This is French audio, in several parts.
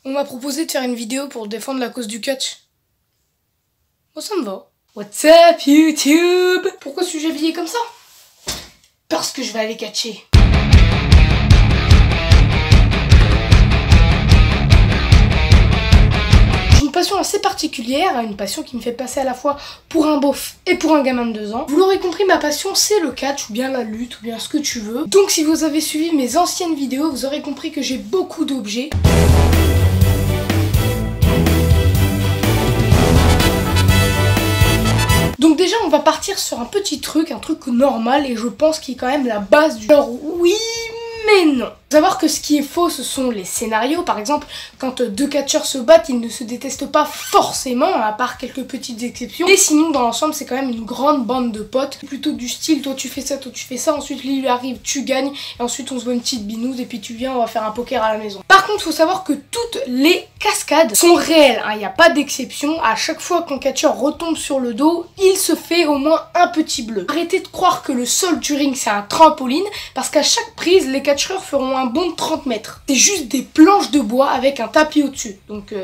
On m'a proposé de faire une vidéo pour défendre la cause du catch. Bon, ça me va. What's up YouTube? Pourquoi suis-je habillé comme ça? Parce que je vais aller catcher. J'ai une passion assez particulière, une passion qui me fait passer à la fois pour un beauf et pour un gamin de 2 ans. Vous l'aurez compris, ma passion c'est le catch, ou bien la lutte, ou bien ce que tu veux. Donc si vous avez suivi mes anciennes vidéos, vous aurez compris que j'ai beaucoup d'objets. Donc déjà on va partir sur un petit truc, un truc normal et je pense qu'il est quand même la base du genre oui mais non. Faut savoir que ce qui est faux ce sont les scénarios. Par exemple quand deux catcheurs se battent ils ne se détestent pas forcément à part quelques petites exceptions. Et sinon dans l'ensemble c'est quand même une grande bande de potes. Plutôt du style toi tu fais ça, toi tu fais ça, ensuite lui arrive, tu gagnes et ensuite on se voit une petite binouse et puis tu viens on va faire un poker à la maison. Par contre faut savoir que toutes les cascades sont réelles, il n'y a pas d'exception. À chaque fois qu'un catcheur retombe sur le dos, il se fait au moins un petit bleu. Arrêtez de croire que le sol du ring c'est un trampoline parce qu'à chaque prise les catcheurs feront un bond de 30 mètres. C'est juste des planches de bois avec un tapis au-dessus. Donc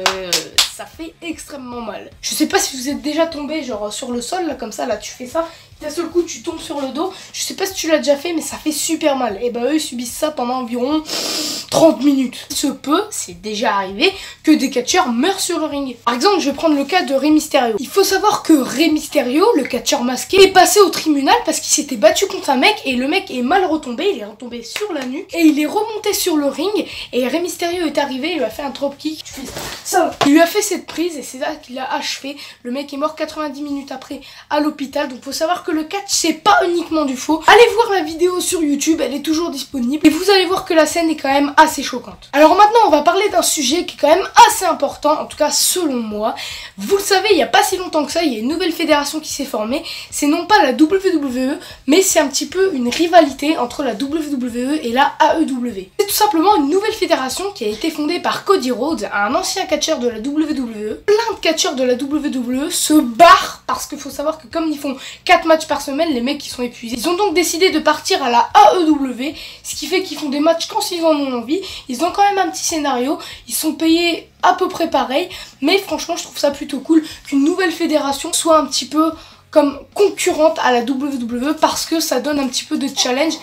ça fait extrêmement mal. Je sais pas si vous êtes déjà tombé genre sur le sol là comme ça, là tu fais ça. D'un seul coup tu tombes sur le dos, je sais pas si tu l'as déjà fait mais ça fait super mal. Et bah eux ils subissent ça pendant environ 30 minutes. Il se peut, c'est déjà arrivé, que des catcheurs meurent sur le ring. Par exemple je vais prendre le cas de Rey Mysterio. Il faut savoir que Rey Mysterio, le catcheur masqué, est passé au tribunal parce qu'il s'était battu contre un mec et le mec est mal retombé, il est retombé sur la nuque et il est remonté sur le ring et Rey Mysterio est arrivé, il lui a fait un dropkick, tu fais ça. Il lui a fait cette prise et c'est là qu'il a achevé. Le mec est mort 90 minutes après à l'hôpital, donc faut savoir que le catch c'est pas uniquement du faux. Allez voir la vidéo sur YouTube, elle est toujours disponible et vous allez voir que la scène est quand même assez choquante. Alors maintenant on va parler d'un sujet qui est quand même assez important, en tout cas selon moi. Vous le savez, il n'y a pas si longtemps que ça, il y a une nouvelle fédération qui s'est formée. C'est non pas la WWE, mais c'est un petit peu une rivalité entre la WWE et la AEW. C'est tout simplement une nouvelle fédération qui a été fondée par Cody Rhodes, un ancien catcheur de la WWE. Plein de catcheurs de la WWE se barrent parce qu'il faut savoir que comme ils font 4 matchs par semaine, les mecs qui sont épuisés. Ils ont donc décidé de partir à la AEW, ce qui fait qu'ils font des matchs quand ils en ont envie. Ils ont quand même un petit scénario, ils sont payés à peu près pareil, mais franchement je trouve ça plutôt cool qu'une nouvelle fédération soit un petit peu comme concurrente à la WWE parce que ça donne un petit peu de challenge.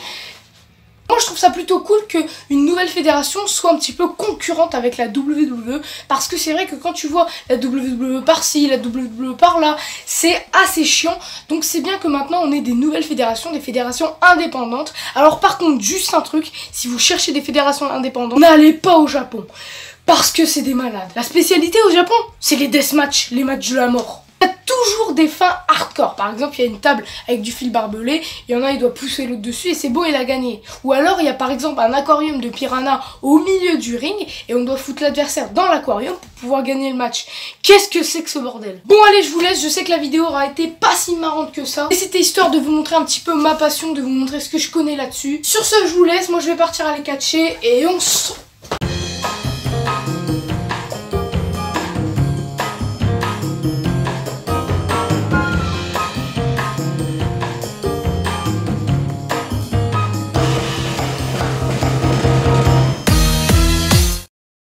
Moi je trouve ça plutôt cool qu'une nouvelle fédération soit un petit peu concurrente avec la WWE parce que c'est vrai que quand tu vois la WWE par-ci, la WWE par-là, c'est assez chiant. Donc c'est bien que maintenant on ait des nouvelles fédérations, des fédérations indépendantes. Alors par contre juste un truc, si vous cherchez des fédérations indépendantes, n'allez pas au Japon parce que c'est des malades. La spécialité au Japon, c'est les deathmatchs, les matchs de la mort. Il y a toujours des fins hardcore. Par exemple, il y a une table avec du fil barbelé, il y en a, il doit pousser l'autre dessus et c'est beau, il a gagné. Ou alors, il y a par exemple un aquarium de piranha au milieu du ring et on doit foutre l'adversaire dans l'aquarium pour pouvoir gagner le match. Qu'est-ce que c'est que ce bordel? Bon allez, je vous laisse, je sais que la vidéo aura été pas si marrante que ça. Et c'était histoire de vous montrer un petit peu ma passion, de vous montrer ce que je connais là-dessus. Sur ce, je vous laisse, moi je vais partir aller catcher et on se...